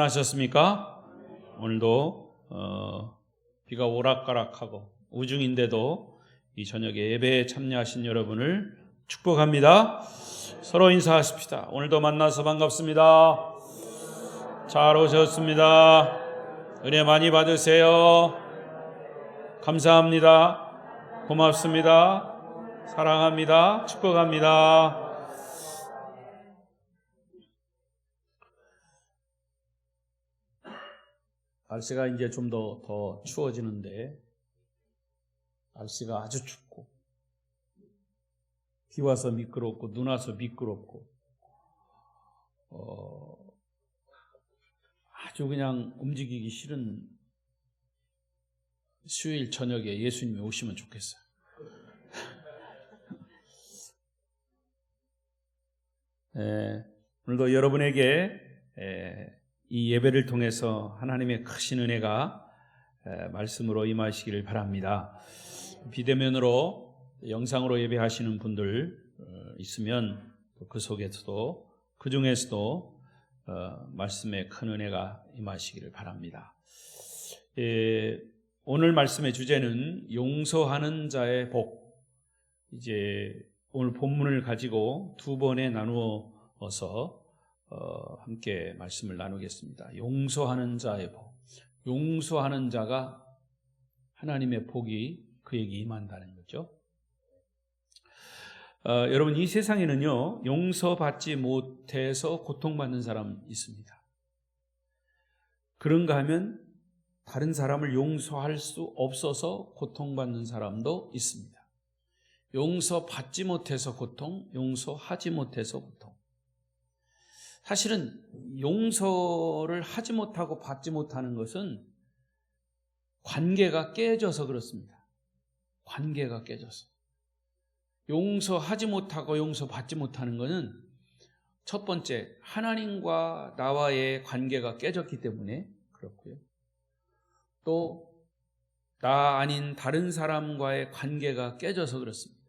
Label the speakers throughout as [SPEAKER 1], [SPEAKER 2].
[SPEAKER 1] 하셨습니까? 오늘도 비가 오락가락하고 우중인데도 이 저녁에 예배에 참여하신 여러분을 축복합니다. 서로 인사하십시다. 오늘도 만나서 반갑습니다. 잘 오셨습니다. 은혜 많이 받으세요. 감사합니다. 고맙습니다. 사랑합니다. 축복합니다. 날씨가 이제 좀 더 추워지는데 날씨가 아주 춥고 비 와서 미끄럽고 눈 와서 미끄럽고 아주 그냥 움직이기 싫은 수요일 저녁에 예수님이 오시면 좋겠어요. 오늘도 여러분에게 이 예배를 통해서 하나님의 크신 은혜가 말씀으로 임하시기를 바랍니다. 비대면으로 영상으로 예배하시는 분들 있으면 그 속에서도 그 중에서도 말씀의 큰 은혜가 임하시기를 바랍니다. 오늘 말씀의 주제는 용서하는 자의 복. 이제 오늘 본문을 가지고 두 번에 나누어서 함께 말씀을 나누겠습니다. 용서하는 자의 복. 용서하는 자가 하나님의 복이 그에게 임한다는 거죠. 여러분, 이 세상에는요, 용서받지 못해서 고통받는 사람 있습니다. 그런가 하면 다른 사람을 용서할 수 없어서 고통받는 사람도 있습니다. 용서받지 못해서 고통, 용서하지 못해서 고통. 사실은 용서를 하지 못하고 받지 못하는 것은 관계가 깨져서 그렇습니다. 관계가 깨져서. 용서하지 못하고 용서받지 못하는 것은 첫 번째, 하나님과 나와의 관계가 깨졌기 때문에 그렇고요. 또 나 아닌 다른 사람과의 관계가 깨져서 그렇습니다.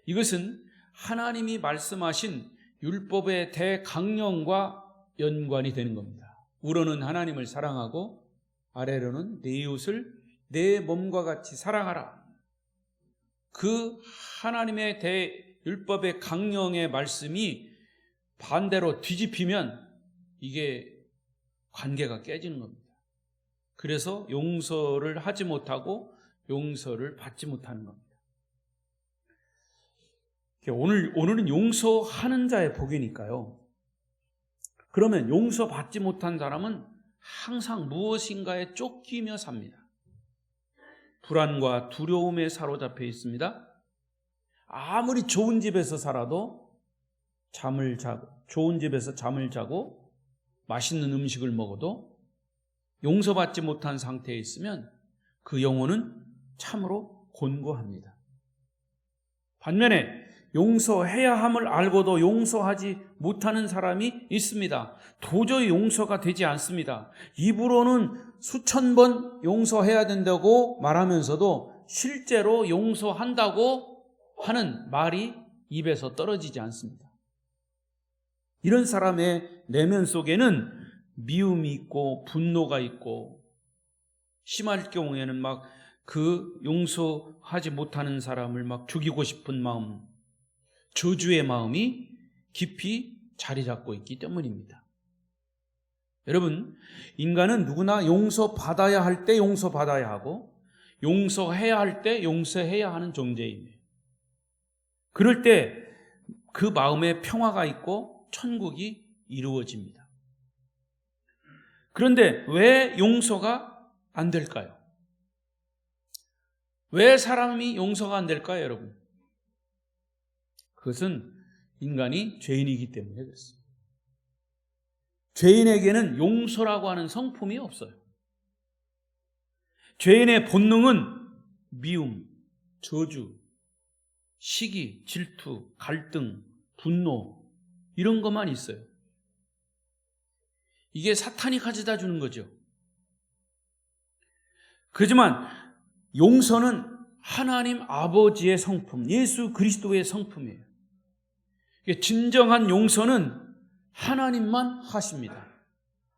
[SPEAKER 1] 이것은 하나님이 말씀하신 율법의 대강령과 연관이 되는 겁니다. 우러는 하나님을 사랑하고 아래로는 내 이웃을 내 몸과 같이 사랑하라. 그 하나님의 율법의 강령의 말씀이 반대로 뒤집히면 이게 관계가 깨지는 겁니다. 그래서 용서를 하지 못하고 용서를 받지 못하는 겁니다. 오늘은 용서하는 자의 복이니까요. 그러면 용서받지 못한 사람은 항상 무엇인가에 쫓기며 삽니다. 불안과 두려움에 사로잡혀 있습니다. 아무리 좋은 집에서 살아도 좋은 집에서 잠을 자고 맛있는 음식을 먹어도 용서받지 못한 상태에 있으면 그 영혼은 참으로 곤고합니다. 반면에 용서해야 함을 알고도 용서하지 못하는 사람이 있습니다. 도저히 용서가 되지 않습니다. 입으로는 수천 번 용서해야 된다고 말하면서도 실제로 용서한다고 하는 말이 입에서 떨어지지 않습니다. 이런 사람의 내면 속에는 미움이 있고 분노가 있고 심할 경우에는 막 그 용서하지 못하는 사람을 막 죽이고 싶은 마음, 저주의 마음이 깊이 자리 잡고 있기 때문입니다. 여러분, 인간은 누구나 용서받아야 할 때 용서받아야 하고 용서해야 할 때 용서해야 하는 존재입니다. 그럴 때 그 마음에 평화가 있고 천국이 이루어집니다. 그런데 왜 용서가 안 될까요? 왜 사람이 용서가 안 될까요, 여러분? 그것은 인간이 죄인이기 때문에 그렇습니다. 죄인에게는 용서라고 하는 성품이 없어요. 죄인의 본능은 미움, 저주, 시기, 질투, 갈등, 분노 이런 것만 있어요. 이게 사탄이 가져다 주는 거죠. 그렇지만 용서는 하나님 아버지의 성품, 예수 그리스도의 성품이에요. 진정한 용서는 하나님만 하십니다.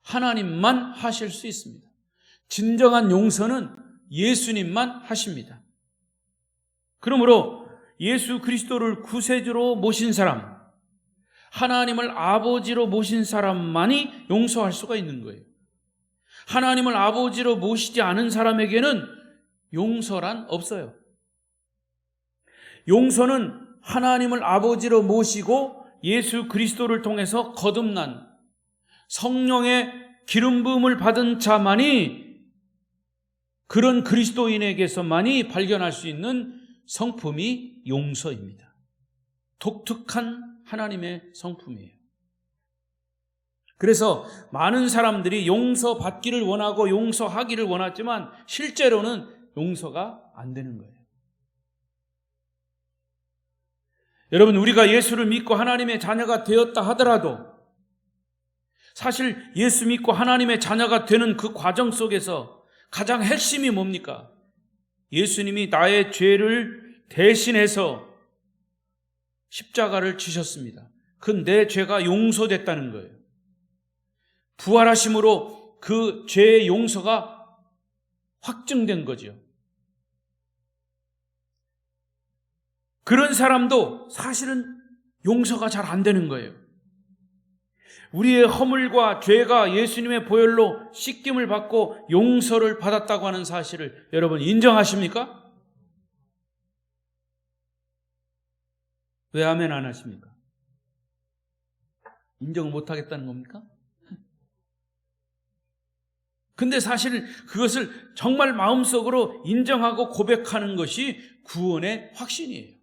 [SPEAKER 1] 하나님만 하실 수 있습니다. 진정한 용서는 예수님만 하십니다. 그러므로 예수 그리스도를 구세주로 모신 사람, 하나님을 아버지로 모신 사람만이 용서할 수가 있는 거예요. 하나님을 아버지로 모시지 않은 사람에게는 용서란 없어요. 용서는 하나님을 아버지로 모시고 예수 그리스도를 통해서 거듭난 성령의 기름 부음을 받은 자만이, 그런 그리스도인에게서만이 발견할 수 있는 성품이 용서입니다. 독특한 하나님의 성품이에요. 그래서 많은 사람들이 용서받기를 원하고 용서하기를 원하지만 실제로는 용서가 안 되는 거예요. 여러분, 우리가 예수를 믿고 하나님의 자녀가 되었다 하더라도 사실 예수 믿고 하나님의 자녀가 되는 그 과정 속에서 가장 핵심이 뭡니까? 예수님이 나의 죄를 대신해서 십자가를 지셨습니다. 그 내 죄가 용서됐다는 거예요. 부활하심으로 그 죄의 용서가 확증된 거죠. 그런 사람도 사실은 용서가 잘 안 되는 거예요. 우리의 허물과 죄가 예수님의 보혈로 씻김을 받고 용서를 받았다고 하는 사실을 여러분 인정하십니까? 왜 아멘 안 하십니까? 인정을 못 하겠다는 겁니까? 근데 사실 그것을 정말 마음속으로 인정하고 고백하는 것이 구원의 확신이에요.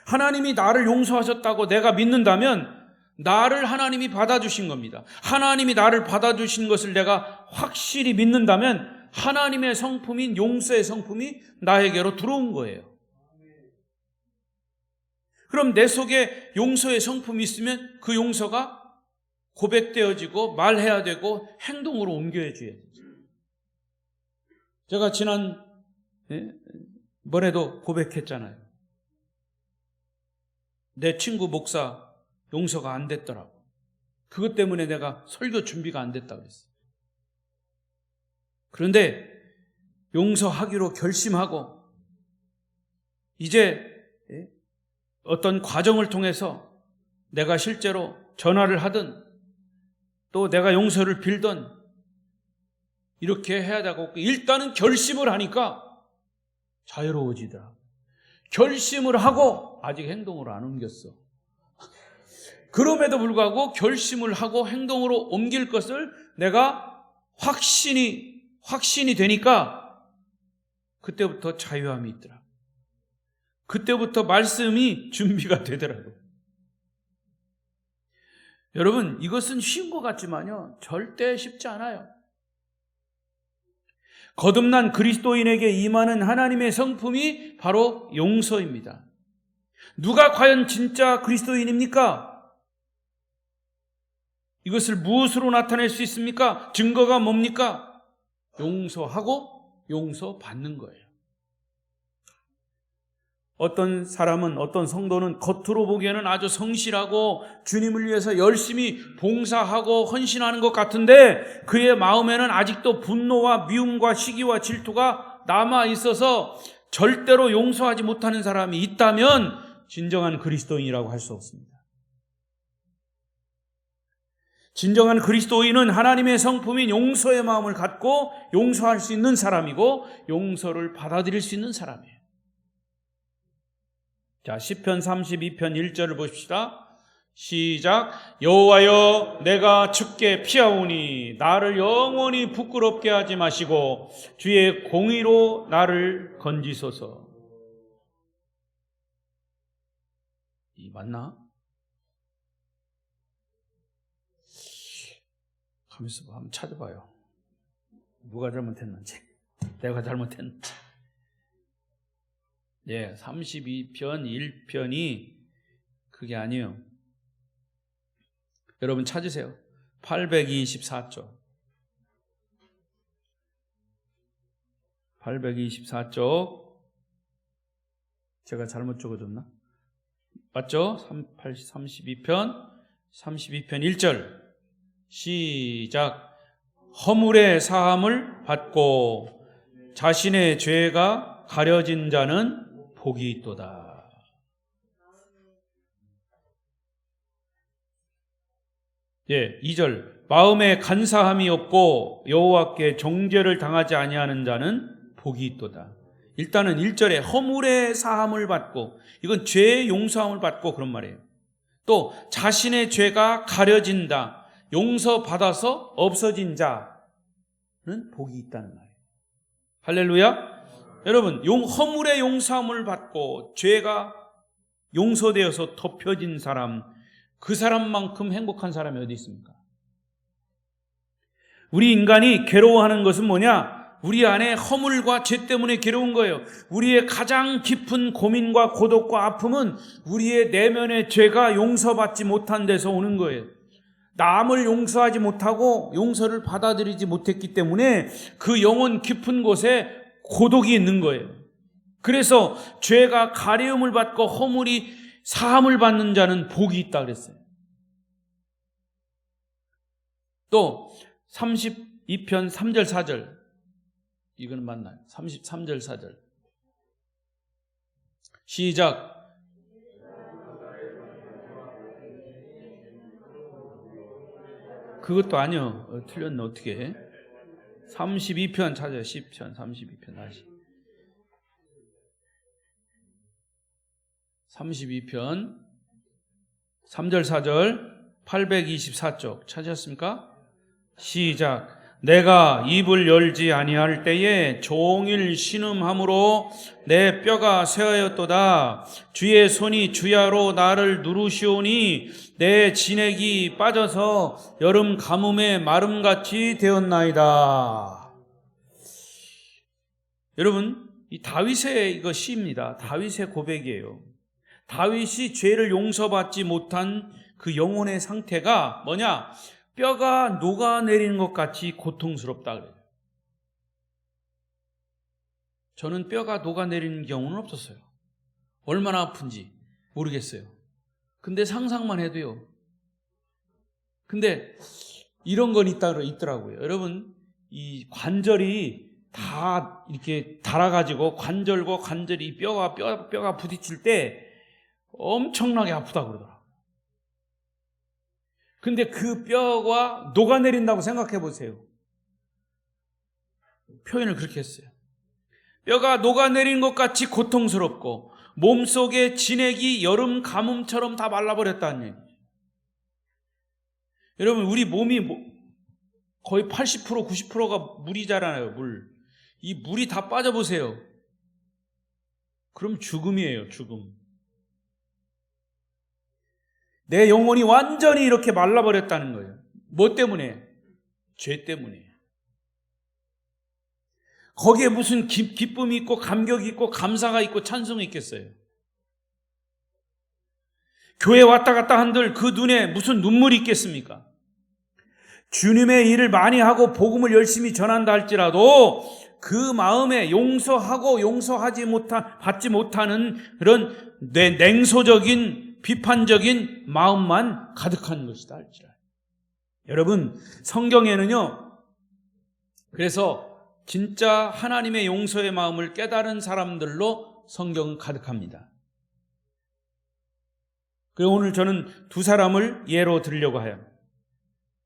[SPEAKER 1] 하나님이 나를 용서하셨다고 내가 믿는다면 나를 하나님이 받아주신 겁니다. 하나님이 나를 받아주신 것을 내가 확실히 믿는다면 하나님의 성품인 용서의 성품이 나에게로 들어온 거예요. 그럼 내 속에 용서의 성품이 있으면 그 용서가 고백되어지고 말해야 되고 행동으로 옮겨져야 되죠. 제가 지난 번에도 고백했잖아요. 내 친구 목사 용서가 안 됐더라고. 그것 때문에 내가 설교 준비가 안 됐다고 했어요. 그런데 용서하기로 결심하고 이제 어떤 과정을 통해서 내가 실제로 전화를 하든 또 내가 용서를 빌던 이렇게 해야 되고 일단은 결심을 하니까 자유로워지더라. 결심을 하고 아직 행동으로 안 옮겼어. 그럼에도 불구하고 결심을 하고 행동으로 옮길 것을 내가 확신이 되니까 그때부터 자유함이 있더라. 그때부터 말씀이 준비가 되더라고요. 여러분, 이것은 쉬운 것 같지만요, 절대 쉽지 않아요. 거듭난 그리스도인에게 임하는 하나님의 성품이 바로 용서입니다. 누가 과연 진짜 그리스도인입니까? 이것을 무엇으로 나타낼 수 있습니까? 증거가 뭡니까? 용서하고 용서받는 거예요. 어떤 사람은, 어떤 성도는 겉으로 보기에는 아주 성실하고 주님을 위해서 열심히 봉사하고 헌신하는 것 같은데 그의 마음에는 아직도 분노와 미움과 시기와 질투가 남아 있어서 절대로 용서하지 못하는 사람이 있다면 진정한 그리스도인이라고 할 수 없습니다. 진정한 그리스도인은 하나님의 성품인 용서의 마음을 갖고 용서할 수 있는 사람이고 용서를 받아들일 수 있는 사람이에요. 자, 시편 32편 1절을 보십시다. 시작. 여호와여, 내가 주께 피하오니 나를 영원히 부끄럽게 하지 마시고 주의 공의로 나를 건지소서. 이 맞나? 가면서 한번 찾아봐요. 누가 잘못했는지, 내가 잘못했는지. 예, 32편 1편이 그게 아니에요. 여러분 찾으세요. 824쪽. 824쪽. 제가 잘못 적어줬나? 맞죠? 32편 1절. 시작. 허물의 사함을 받고 자신의 죄가 가려진 자는 복이 있도다. 예, 2절. 마음에 간사함이 없고 여호와께 정죄를 당하지 아니하는 자는 복이 있도다. 일단은 1절에 허물의 사함을 받고, 이건 죄의 용서함을 받고 그런 말이에요. 또 자신의 죄가 가려진다. 용서받아서 없어진 자는 복이 있다는 말이에요. 할렐루야. 여러분, 허물의 용서함을 받고 죄가 용서되어서 덮여진 사람, 그 사람만큼 행복한 사람이 어디 있습니까? 우리 인간이 괴로워하는 것은 뭐냐? 우리 안에 허물과 죄 때문에 괴로운 거예요. 우리의 가장 깊은 고민과 고독과 아픔은 우리의 내면의 죄가 용서받지 못한 데서 오는 거예요. 남을 용서하지 못하고 용서를 받아들이지 못했기 때문에 그 영혼 깊은 곳에 고독이 있는 거예요. 그래서 죄가 가려움을 받고 허물이 사함을 받는 자는 복이 있다 그랬어요. 또 32편 3절 4절, 이건 맞나요? 33절 4절 시작. 그것도 아니요. 틀렸네. 어떻게 해? 32편 찾아요. 10편 32편 다시 32편 3절 4절 824쪽 찾으셨습니까? 시작. 내가 입을 열지 아니할 때에 종일 신음함으로 내 뼈가 쇠하였도다. 주의 손이 주야로 나를 누르시오니 내 진액이 빠져서 여름 가뭄의 마름같이 되었나이다. 여러분, 이 다윗의 이거 시입니다. 다윗의 고백이에요. 다윗이 죄를 용서받지 못한 그 영혼의 상태가 뭐냐? 뼈가 녹아내리는 것 같이 고통스럽다 그래요. 저는 뼈가 녹아내리는 경우는 없었어요. 얼마나 아픈지 모르겠어요. 근데 상상만 해도요. 근데 이런 건 있더라고요. 여러분, 이 관절이 다 이렇게 닳아가지고 관절과 관절이 뼈가 부딪힐 때 엄청나게 아프다고 그러더라고요. 근데 그 뼈가 녹아내린다고 생각해 보세요. 표현을 그렇게 했어요. 뼈가 녹아내린 것 같이 고통스럽고 몸속의 진액이 여름 가뭄처럼 다 말라버렸다는 얘기죠. 여러분, 우리 몸이 거의 80% 90%가 물이잖아요. 이 물이 다 빠져보세요. 그럼 죽음이에요. 죽음. 내 영혼이 완전히 이렇게 말라버렸다는 거예요. 뭐 때문에? 죄 때문에. 거기에 무슨 기쁨이 있고 감격이 있고 감사가 있고 찬송이 있겠어요? 교회 왔다 갔다 한들 그 눈에 무슨 눈물이 있겠습니까? 주님의 일을 많이 하고 복음을 열심히 전한다 할지라도 그 마음에 용서하고 받지 못하는 그런 냉소적인 비판적인 마음만 가득한 것이다 할지라. 여러분, 성경에는요, 그래서 진짜 하나님의 용서의 마음을 깨달은 사람들로 성경은 가득합니다. 그리고 오늘 저는 두 사람을 예로 들려고 해요.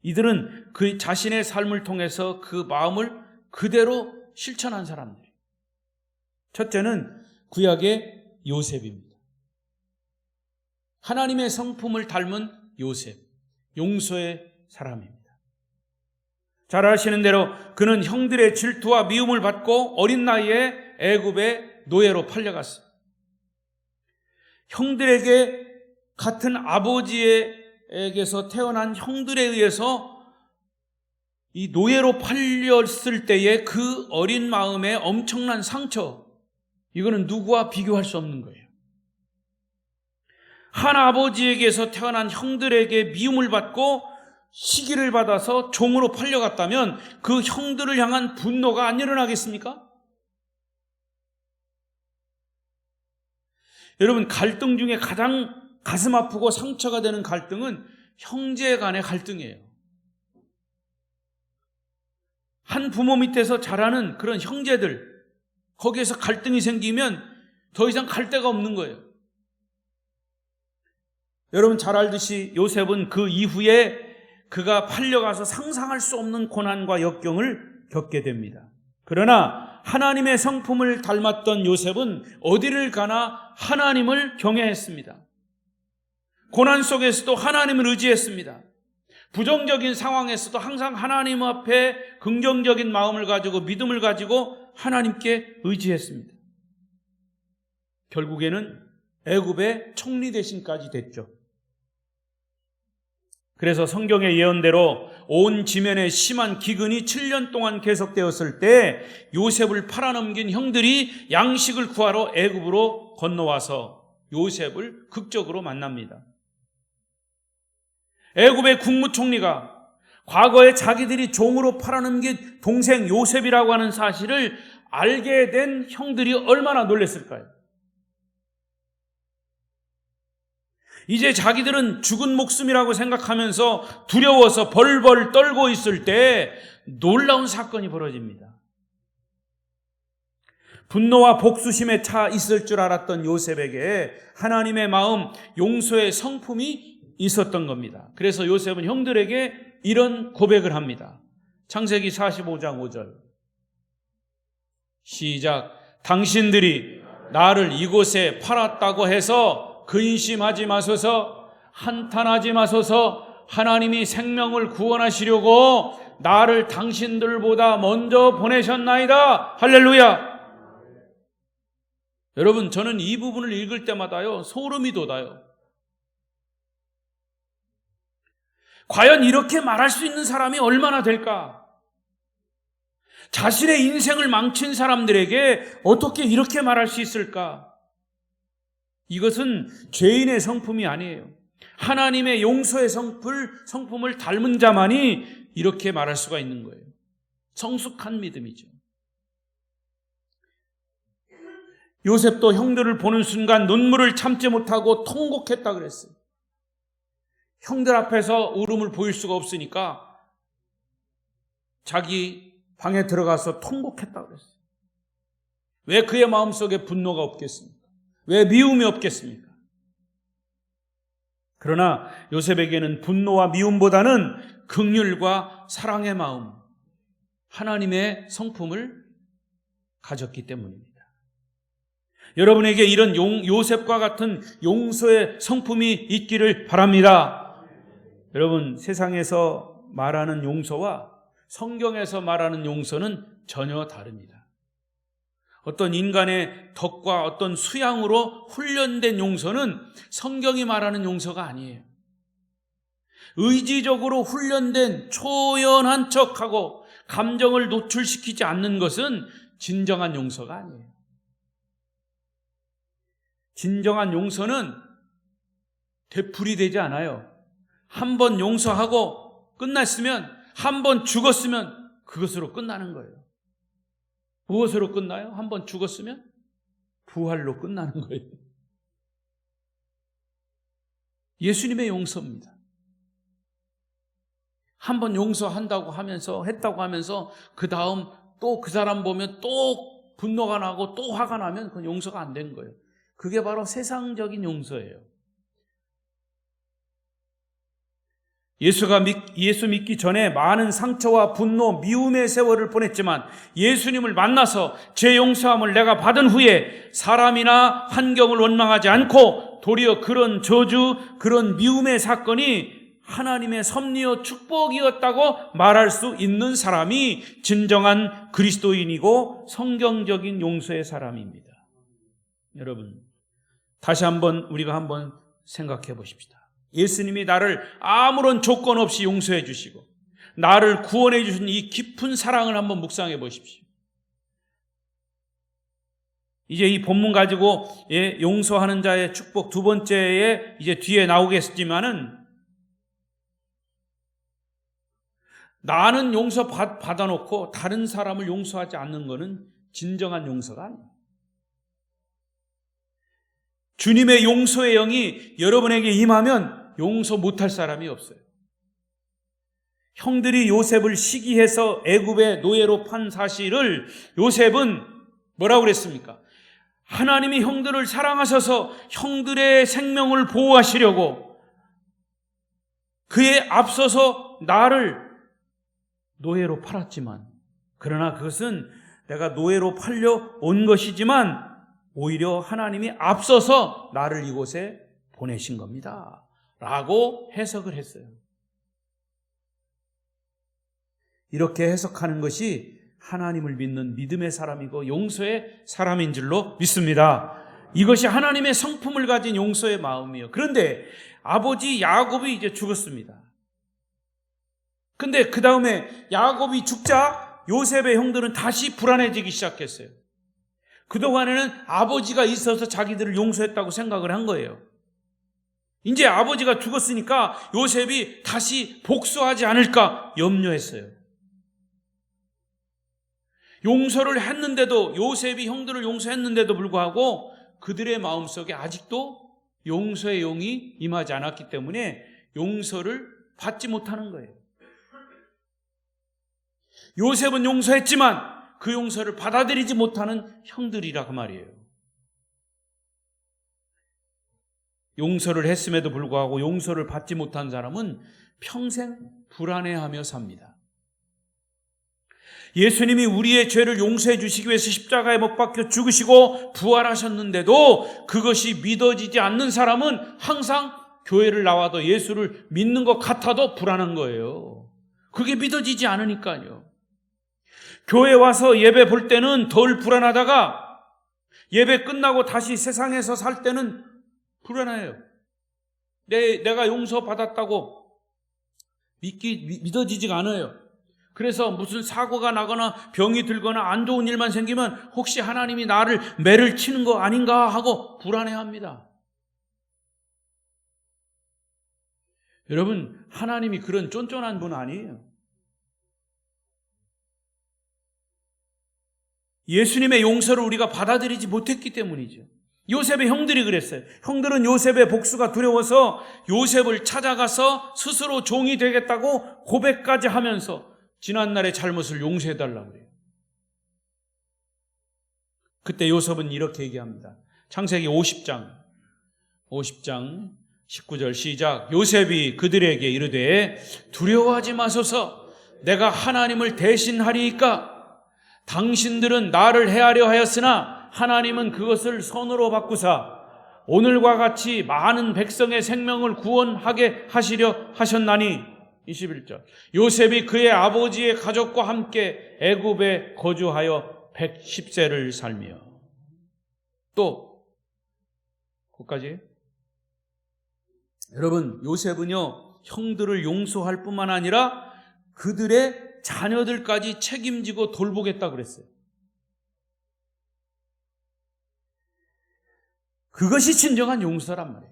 [SPEAKER 1] 이들은 그 자신의 삶을 통해서 그 마음을 그대로 실천한 사람들이에요. 첫째는 구약의 요셉입니다. 하나님의 성품을 닮은 요셉, 용서의 사람입니다. 잘 아시는 대로 그는 형들의 질투와 미움을 받고 어린 나이에 애굽의 노예로 팔려갔어요. 형들에게 같은 아버지에게서 태어난 형들에 의해서 이 노예로 팔렸을 때의 그 어린 마음의 엄청난 상처, 이거는 누구와 비교할 수 없는 거예요. 한 아버지에게서 태어난 형들에게 미움을 받고 시기를 받아서 종으로 팔려갔다면 그 형들을 향한 분노가 안 일어나겠습니까? 여러분, 갈등 중에 가장 가슴 아프고 상처가 되는 갈등은 형제 간의 갈등이에요. 한 부모 밑에서 자라는 그런 형제들, 거기에서 갈등이 생기면 더 이상 갈 데가 없는 거예요. 여러분 잘 알듯이 요셉은 그 이후에 그가 팔려가서 상상할 수 없는 고난과 역경을 겪게 됩니다. 그러나 하나님의 성품을 닮았던 요셉은 어디를 가나 하나님을 경외했습니다. 고난 속에서도 하나님을 의지했습니다. 부정적인 상황에서도 항상 하나님 앞에 긍정적인 마음을 가지고 믿음을 가지고 하나님께 의지했습니다. 결국에는 애굽의 총리 대신까지 됐죠. 그래서 성경의 예언대로 온 지면에 심한 기근이 7년 동안 계속되었을 때 요셉을 팔아넘긴 형들이 양식을 구하러 애굽으로 건너와서 요셉을 극적으로 만납니다. 애굽의 국무총리가 과거에 자기들이 종으로 팔아넘긴 동생 요셉이라고 하는 사실을 알게 된 형들이 얼마나 놀랐을까요? 이제 자기들은 죽은 목숨이라고 생각하면서 두려워서 벌벌 떨고 있을 때 놀라운 사건이 벌어집니다. 분노와 복수심에 차 있을 줄 알았던 요셉에게 하나님의 마음, 용서의 성품이 있었던 겁니다. 그래서 요셉은 형들에게 이런 고백을 합니다. 창세기 45장 5절 시작. 당신들이 나를 이곳에 팔았다고 해서 근심하지 마소서, 한탄하지 마소서. 하나님이 생명을 구원하시려고 나를 당신들보다 먼저 보내셨나이다. 할렐루야. 여러분, 저는 이 부분을 읽을 때마다요 소름이 돋아요. 과연 이렇게 말할 수 있는 사람이 얼마나 될까? 자신의 인생을 망친 사람들에게 어떻게 이렇게 말할 수 있을까? 이것은 죄인의 성품이 아니에요. 하나님의 용서의 성품을 닮은 자만이 이렇게 말할 수가 있는 거예요. 성숙한 믿음이죠. 요셉도 형들을 보는 순간 눈물을 참지 못하고 통곡했다 그랬어요. 형들 앞에서 울음을 보일 수가 없으니까 자기 방에 들어가서 통곡했다 그랬어요. 왜 그의 마음속에 분노가 없겠습니까? 왜 미움이 없겠습니까? 그러나 요셉에게는 분노와 미움보다는 긍휼과 사랑의 마음, 하나님의 성품을 가졌기 때문입니다. 여러분에게 이런 요셉과 같은 용서의 성품이 있기를 바랍니다. 여러분, 세상에서 말하는 용서와 성경에서 말하는 용서는 전혀 다릅니다. 어떤 인간의 덕과 어떤 수양으로 훈련된 용서는 성경이 말하는 용서가 아니에요. 의지적으로 훈련된 초연한 척하고 감정을 노출시키지 않는 것은 진정한 용서가 아니에요. 진정한 용서는 되풀이되지 않아요. 한 번 용서하고 끝났으면, 한 번 죽었으면 그것으로 끝나는 거예요. 무엇으로 끝나요? 한 번 죽었으면 부활로 끝나는 거예요. 예수님의 용서입니다. 한 번 용서한다고 하면서, 했다고 하면서 그 다음 또 그 사람 보면 또 분노가 나고 또 화가 나면 그건 용서가 안 된 거예요. 그게 바로 세상적인 용서예요. 예수 믿기 전에 많은 상처와 분노, 미움의 세월을 보냈지만 예수님을 만나서 제 용서함을 내가 받은 후에 사람이나 환경을 원망하지 않고 도리어 그런 저주, 그런 미움의 사건이 하나님의 섭리요 축복이었다고 말할 수 있는 사람이 진정한 그리스도인이고 성경적인 용서의 사람입니다. 여러분, 다시 한번 우리가 한번 생각해 보십시다. 예수님이 나를 아무런 조건 없이 용서해 주시고 나를 구원해 주신 이 깊은 사랑을 한번 묵상해 보십시오. 이제 이 본문 가지고 용서하는 자의 축복 두 번째에 이제 뒤에 나오겠지만은, 나는 용서 받아놓고 다른 사람을 용서하지 않는 것은 진정한 용서가 아니에요. 주님의 용서의 영이 여러분에게 임하면 용서 못할 사람이 없어요. 형들이 요셉을 시기해서 애굽의 노예로 판 사실을 요셉은 뭐라고 그랬습니까? 하나님이 형들을 사랑하셔서 형들의 생명을 보호하시려고 그에 앞서서 나를 노예로 팔았지만, 그러나 그것은 내가 노예로 팔려 온 것이지만 오히려 하나님이 앞서서 나를 이곳에 보내신 겁니다 라고 해석을 했어요. 이렇게 해석하는 것이 하나님을 믿는 믿음의 사람이고 용서의 사람인 줄로 믿습니다. 이것이 하나님의 성품을 가진 용서의 마음이에요. 그런데 아버지 야곱이 이제 죽었습니다. 근데 그 다음에 야곱이 죽자 요셉의 형들은 다시 불안해지기 시작했어요. 그동안에는 아버지가 있어서 자기들을 용서했다고 생각을 한 거예요. 이제 아버지가 죽었으니까 요셉이 다시 복수하지 않을까 염려했어요. 용서를 했는데도, 요셉이 형들을 용서했는데도 불구하고 그들의 마음속에 아직도 용서의 영이 임하지 않았기 때문에 용서를 받지 못하는 거예요. 요셉은 용서했지만 그 용서를 받아들이지 못하는 형들이라 그 말이에요. 용서를 했음에도 불구하고 용서를 받지 못한 사람은 평생 불안해하며 삽니다. 예수님이 우리의 죄를 용서해 주시기 위해서 십자가에 못 박혀 죽으시고 부활하셨는데도 그것이 믿어지지 않는 사람은 항상 교회를 나와도 예수를 믿는 것 같아도 불안한 거예요. 그게 믿어지지 않으니까요. 교회 와서 예배 볼 때는 덜 불안하다가 예배 끝나고 다시 세상에서 살 때는 불안해요. 내가 용서받았다고 믿어지지가 않아요. 그래서 무슨 사고가 나거나 병이 들거나 안 좋은 일만 생기면 혹시 하나님이 나를 매를 치는 거 아닌가 하고 불안해합니다. 여러분, 하나님이 그런 쫀쫀한 분 아니에요. 예수님의 용서를 우리가 받아들이지 못했기 때문이죠. 요셉의 형들이 그랬어요. 형들은 요셉의 복수가 두려워서 요셉을 찾아가서 스스로 종이 되겠다고 고백까지 하면서 지난날의 잘못을 용서해달라고 그래요. 그때 요셉은 이렇게 얘기합니다. 창세기 50장 19절 시작. 요셉이 그들에게 이르되 두려워하지 마소서, 내가 하나님을 대신하리이까. 당신들은 나를 해하려 하였으나 하나님은 그것을 선으로 바꾸사 오늘과 같이 많은 백성의 생명을 구원하게 하시려 하셨나니. 21절. 요셉이 그의 아버지의 가족과 함께 애굽에 거주하여 110세를 살며. 또 거기까지. 여러분, 요셉은요 형들을 용서할 뿐만 아니라 그들의 자녀들까지 책임지고 돌보겠다 그랬어요. 그것이 진정한 용서란 말이에요.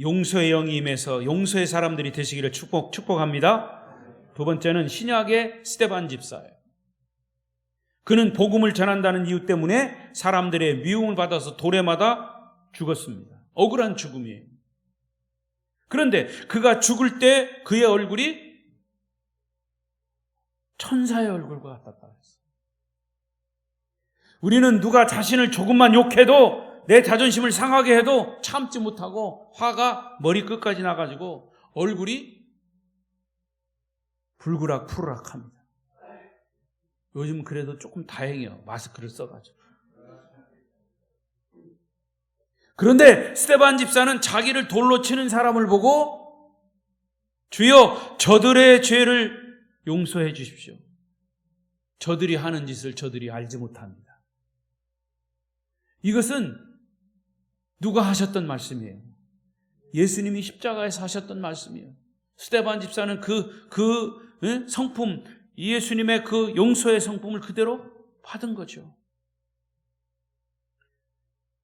[SPEAKER 1] 용서의 영이 임해서 용서의 사람들이 되시기를 축복합니다. 두 번째는 신약의 스데반 집사예요. 그는 복음을 전한다는 이유 때문에 사람들의 미움을 받아서 돌에 맞아 죽었습니다. 억울한 죽음이에요. 그런데 그가 죽을 때 그의 얼굴이 천사의 얼굴과 같았다 했어요. 우리는 누가 자신을 조금만 욕해도, 내 자존심을 상하게 해도 참지 못하고 화가 머리끝까지 나가지고 얼굴이 불그락푸르락합니다. 요즘 그래도 조금 다행이에요. 마스크를 써가지고. 그런데 스데반 집사는 자기를 돌로 치는 사람을 보고 주여 저들의 죄를 용서해 주십시오. 저들이 하는 짓을 저들이 알지 못합니다. 이것은 누가 하셨던 말씀이에요? 예수님이 십자가에서 하셨던 말씀이에요. 스데반 집사는 그 성품, 예수님의 그 용서의 성품을 그대로 받은 거죠.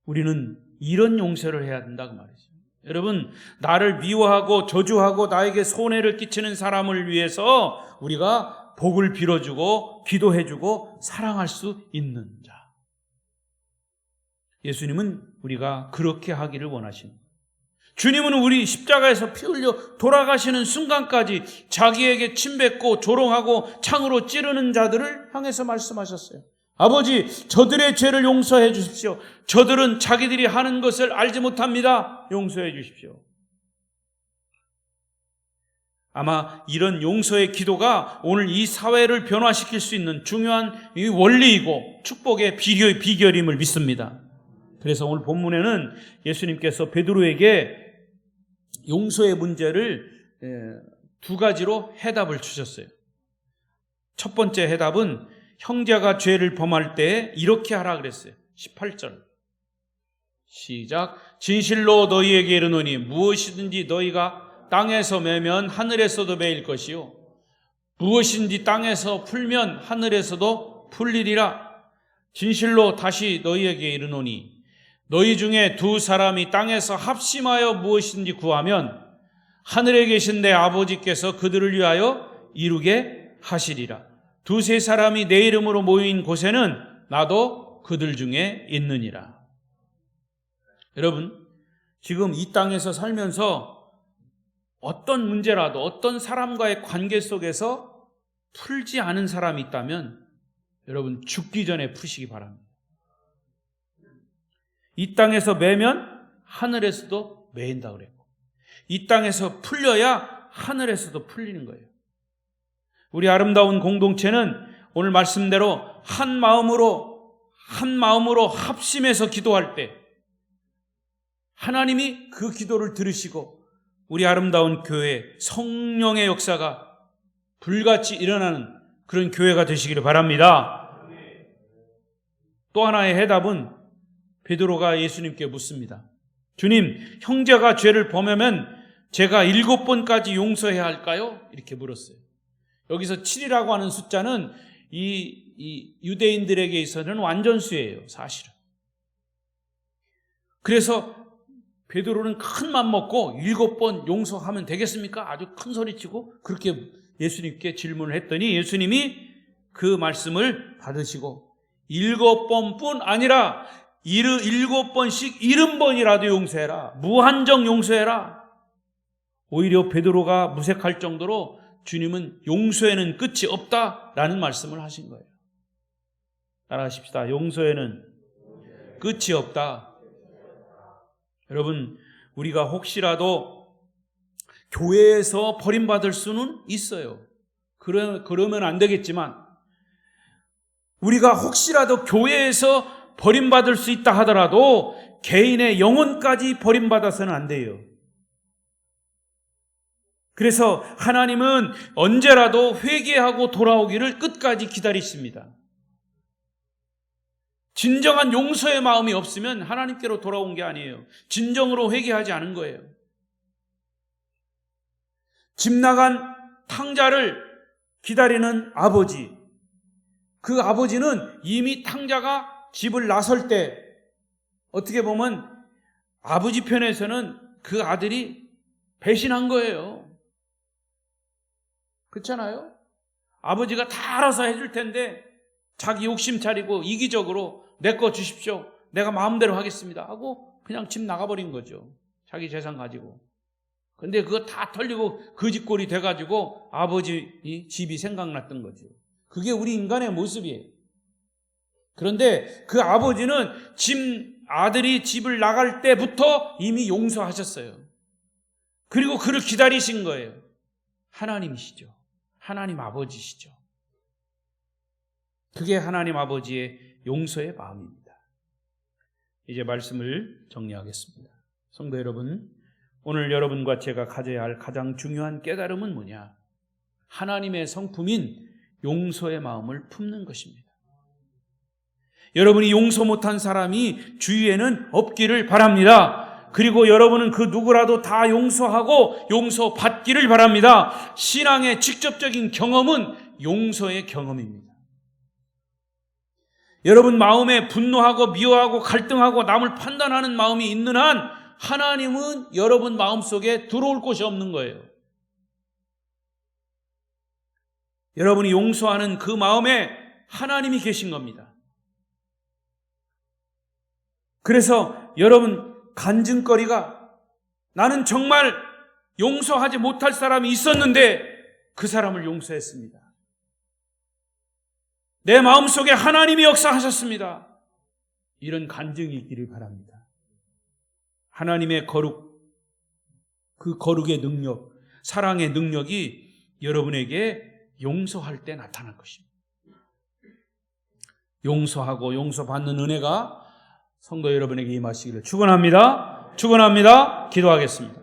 [SPEAKER 1] 우리는 이런 용서를 해야 된다고 말이죠. 여러분, 나를 미워하고 저주하고 나에게 손해를 끼치는 사람을 위해서 우리가 복을 빌어주고 기도해주고 사랑할 수 있는 자. 예수님은 우리가 그렇게 하기를 원하십니다. 주님은 우리 십자가에서 피 흘려 돌아가시는 순간까지 자기에게 침뱉고 조롱하고 창으로 찌르는 자들을 향해서 말씀하셨어요. 아버지, 저들의 죄를 용서해 주십시오. 저들은 자기들이 하는 것을 알지 못합니다. 용서해 주십시오. 아마 이런 용서의 기도가 오늘 이 사회를 변화시킬 수 있는 중요한 원리이고 축복의 비결임을 믿습니다. 그래서 오늘 본문에는 예수님께서 베드로에게 용서의 문제를 두 가지로 해답을 주셨어요. 첫 번째 해답은 형제가 죄를 범할 때 이렇게 하라 그랬어요. 18절 시작. 진실로 너희에게 이르노니 무엇이든지 너희가 땅에서 매면 하늘에서도 매일 것이요 무엇인지 땅에서 풀면 하늘에서도 풀리리라. 진실로 다시 너희에게 이르노니 너희 중에 두 사람이 땅에서 합심하여 무엇인지 구하면 하늘에 계신 내 아버지께서 그들을 위하여 이루게 하시리라. 두세 사람이 내 이름으로 모인 곳에는 나도 그들 중에 있느니라. 여러분, 지금 이 땅에서 살면서 어떤 문제라도 어떤 사람과의 관계 속에서 풀지 않은 사람이 있다면 여러분 죽기 전에 푸시기 바랍니다. 이 땅에서 매면 하늘에서도 매인다 그랬고 이 땅에서 풀려야 하늘에서도 풀리는 거예요. 우리 아름다운 공동체는 오늘 말씀대로 한 마음으로 합심해서 기도할 때 하나님이 그 기도를 들으시고 우리 아름다운 교회 성령의 역사가 불같이 일어나는 그런 교회가 되시기를 바랍니다. 또 하나의 해답은 베드로가 예수님께 묻습니다. 주님, 형제가 죄를 범하면 제가 7번까지 용서해야 할까요? 이렇게 물었어요. 여기서 7이라고 하는 숫자는 이 유대인들에게 있어서는 완전수예요, 사실은. 그래서 베드로는 큰 맘 먹고 7번 용서하면 되겠습니까? 아주 큰 소리치고 그렇게 예수님께 질문을 했더니 예수님이 그 말씀을 받으시고 7번뿐 아니라 7번씩 70번이라도 용서해라. 무한정 용서해라. 오히려 베드로가 무색할 정도로 주님은 용서에는 끝이 없다라는 말씀을 하신 거예요. 따라하십시다. 용서에는 끝이 없다. 여러분, 우리가 혹시라도 교회에서 버림받을 수는 있어요. 그러면 안 되겠지만 우리가 혹시라도 교회에서 버림받을 수 있다 하더라도 개인의 영혼까지 버림받아서는 안 돼요. 그래서 하나님은 언제라도 회개하고 돌아오기를 끝까지 기다리십니다. 진정한 용서의 마음이 없으면 하나님께로 돌아온 게 아니에요. 진정으로 회개하지 않은 거예요. 집 나간 탕자를 기다리는 아버지, 그 아버지는 이미 탕자가 집을 나설 때 어떻게 보면 아버지 편에서는 그 아들이 배신한 거예요. 그렇잖아요? 아버지가 다 알아서 해줄 텐데 자기 욕심 차리고 이기적으로 내 거 주십시오, 내가 마음대로 하겠습니다 하고 그냥 집 나가버린 거죠. 자기 재산 가지고. 근데 그거 다 털리고 거지꼴이 돼가지고 아버지 집이 생각났던 거죠. 그게 우리 인간의 모습이에요. 그런데 그 아버지는 아들이 집을 나갈 때부터 이미 용서하셨어요. 그리고 그를 기다리신 거예요. 하나님이시죠. 하나님 아버지시죠. 그게 하나님 아버지의 용서의 마음입니다. 이제 말씀을 정리하겠습니다. 성도 여러분, 오늘 여러분과 제가 가져야 할 가장 중요한 깨달음은 뭐냐? 하나님의 성품인 용서의 마음을 품는 것입니다. 여러분이 용서 못한 사람이 주위에는 없기를 바랍니다. 그리고 여러분은 그 누구라도 다 용서하고 용서받기를 바랍니다. 신앙의 직접적인 경험은 용서의 경험입니다. 여러분 마음에 분노하고 미워하고 갈등하고 남을 판단하는 마음이 있는 한 하나님은 여러분 마음속에 들어올 곳이 없는 거예요. 여러분이 용서하는 그 마음에 하나님이 계신 겁니다. 그래서 여러분 간증거리가 나는 정말 용서하지 못할 사람이 있었는데 그 사람을 용서했습니다. 내 마음속에 하나님이 역사하셨습니다. 이런 간증이 있기를 바랍니다. 하나님의 거룩, 그 거룩의 능력, 사랑의 능력이 여러분에게 용서할 때 나타날 것입니다. 용서하고 용서받는 은혜가 성도 여러분에게 임하시기를 축원합니다. 축원합니다. 기도하겠습니다.